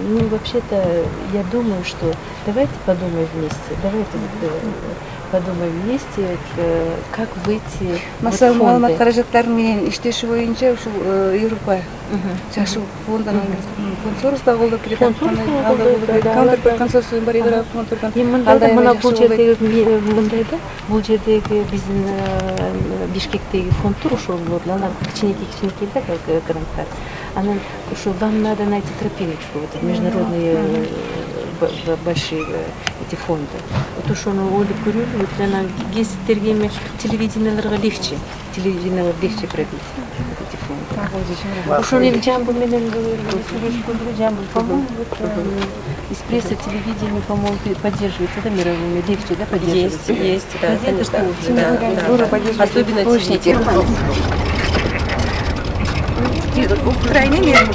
Ну, вообще-то, я думаю, что давайте подумаем вместе, подумаем вместе, как выйти вот Mesela фонды. маалымат каражаттары менен иштеши боюнча ушул Европа жашоо фондунун фонд сорузда колдоп келе жаткан консорциум бар Европа фондунан Мына бул жердеги мындайда, бул жердеги биздин Бишкектеги фондтур ошол болду, анан кичинекей да, как гранттар. Анан ошо вам надо найти тропиночку, вот международные большие эти фонды. Вот ошону ойлоп көрөлү, вот анан гезиттерге эме телевиденияларга легче пробить эти фонды. Ошону эми Жамбыл менен сүйлөшкөндө Жамбыл, по-моему, из прессы, телевидения, по-моему, поддерживается, да, мировыми, легче, да, поддерживается? Есть, да, конечно. Да. Особенно научники. Украине нет.